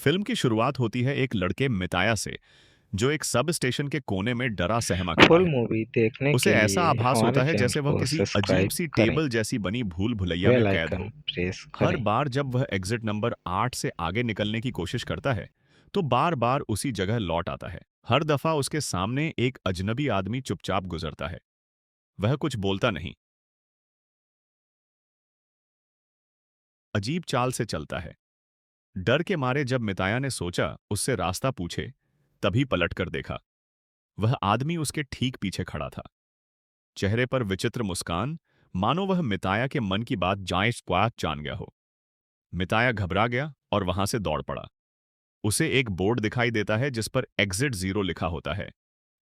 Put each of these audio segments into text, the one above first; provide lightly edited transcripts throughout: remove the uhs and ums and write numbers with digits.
Film की शुरुआत होती है एक लड़के मिताया से, जो एक सब स्टेशन के कोने में डरा सहमा खड़ा फुल है। मूवी देखने उसे के ऐसा लिए आभास हमारे होता है चैनल जैसे वह को किसी अजीब सब्सक्राइब सी करें, टेबल जैसी बनी भूल भुलैया में बेल कैद आइकन हो। प्रेस हर करें। बार जब वह एग्जिट नंबर 8 से आगे निकलने की कोशिश करता है, तो बार बार उसी जगह लौट आता है। हर दफा उसके सामने एक अजनबी आदमी चुपचाप गुजरता है। वह कुछ बोलता नहीं, अजीब चाल से चलता है। डर के मारे जब मिताया ने सोचा उससे रास्ता पूछे, तभी पलट कर देखा। वह आदमी उसके ठीक पीछे खड़ा था, चेहरे पर विचित्र मुस्कान, मानो वह मिताया के मन की बात जान गया हो। मिताया घबरा गया और वहां से दौड़ पड़ा। उसे एक बोर्ड दिखाई देता है जिस पर एग्जिट 0 लिखा होता है,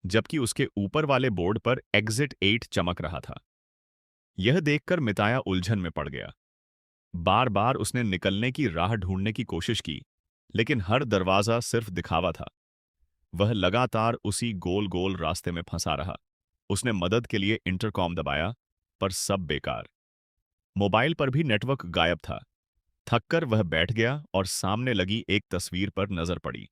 जबकि उसके ऊपर वाले बोर्ड पर एग्जिट 8 चमक रहा था। यह देखकर मिताया उलझन में पड़ गया। बार बार उसने निकलने की राह ढूंढने की कोशिश की, लेकिन हर दरवाजा सिर्फ दिखावा था। वह लगातार उसी गोल गोल रास्ते में फंसा रहा। उसने मदद के लिए इंटरकॉम दबाया, पर सब बेकार। मोबाइल पर भी नेटवर्क गायब था। थककर वह बैठ गया और सामने लगी एक तस्वीर पर नजर पड़ी।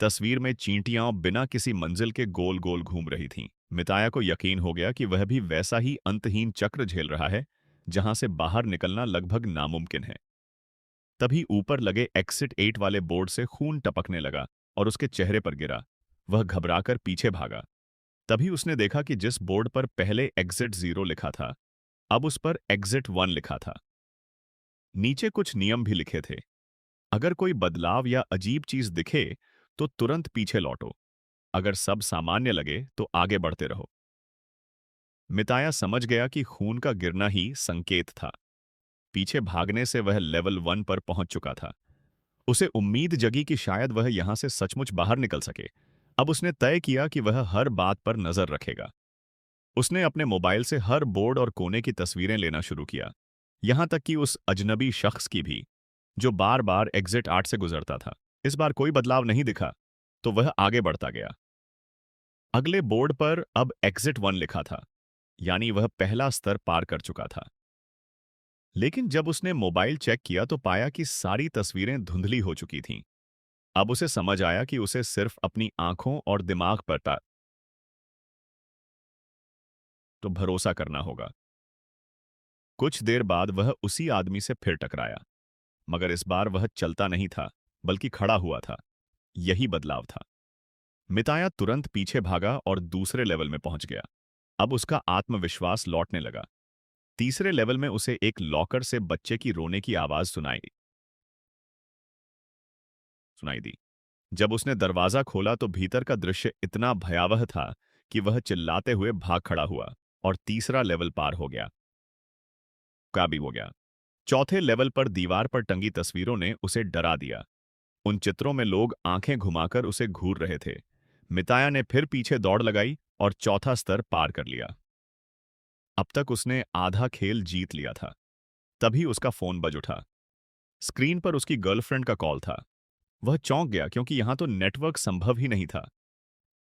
तस्वीर में चींटियां बिना किसी मंजिल के गोल गोल घूम रही थीं। मिताया को यकीन हो गया कि वह भी वैसा ही अंतहीन चक्र झेल रहा है, जहां से बाहर निकलना लगभग नामुमकिन है। तभी ऊपर लगे एग्जिट 8 वाले बोर्ड से खून टपकने लगा और उसके चेहरे पर गिरा। वह घबराकर पीछे भागा। तभी उसने देखा कि जिस बोर्ड पर पहले एग्जिट 0 लिखा था, अब उस पर एग्जिट 1 लिखा था। नीचे कुछ नियम भी लिखे थे। अगर कोई बदलाव या अजीब चीज दिखे, तो तुरंत पीछे लौटो। अगर सब सामान्य लगे, तो आगे बढ़ते रहो। मिताया समझ गया कि खून का गिरना ही संकेत था। पीछे भागने से वह लेवल 1 पर पहुंच चुका था। उसे उम्मीद जगी कि शायद वह यहां से सचमुच बाहर निकल सके। अब उसने तय किया कि वह हर बात पर नजर रखेगा। उसने अपने मोबाइल से हर बोर्ड और कोने की तस्वीरें लेना शुरू किया, यहां तक कि उस अजनबी शख्स की भी, जो बार बार एग्जिट 8 से गुजरता था। इस बार कोई बदलाव नहीं दिखा, तो वह आगे बढ़ता गया। अगले बोर्ड पर अब एग्जिट 1 लिखा था, यानी वह पहला स्तर पार कर चुका था। लेकिन जब उसने मोबाइल चेक किया तो पाया कि सारी तस्वीरें धुंधली हो चुकी थीं। अब उसे समझ आया कि उसे सिर्फ अपनी आंखों और दिमाग पर तो भरोसा करना होगा। कुछ देर बाद वह उसी आदमी से फिर टकराया, मगर इस बार वह चलता नहीं था, बल्कि खड़ा हुआ था। यही बदलाव था। मिताया तुरंत पीछे भागा और दूसरे लेवल में पहुंच गया। अब उसका आत्मविश्वास लौटने लगा। तीसरे लेवल में उसे एक लॉकर से बच्चे की रोने की आवाज सुनाई दी। जब उसने दरवाजा खोला तो भीतर का दृश्य इतना भयावह था कि वह चिल्लाते हुए भाग खड़ा हुआ और तीसरा लेवल पार हो गया। काबी हो गया। चौथे लेवल पर दीवार पर टंगी तस्वीरों ने उसे डरा दिया। उन चित्रों में लोग आंखें घुमाकर उसे घूर रहे थे। मिताया ने फिर पीछे दौड़ लगाई और चौथा स्तर पार कर लिया। अब तक उसने आधा खेल जीत लिया था। तभी उसका फोन बज उठा। स्क्रीन पर उसकी गर्लफ्रेंड का कॉल था। वह चौंक गया क्योंकि यहां तो नेटवर्क संभव ही नहीं था।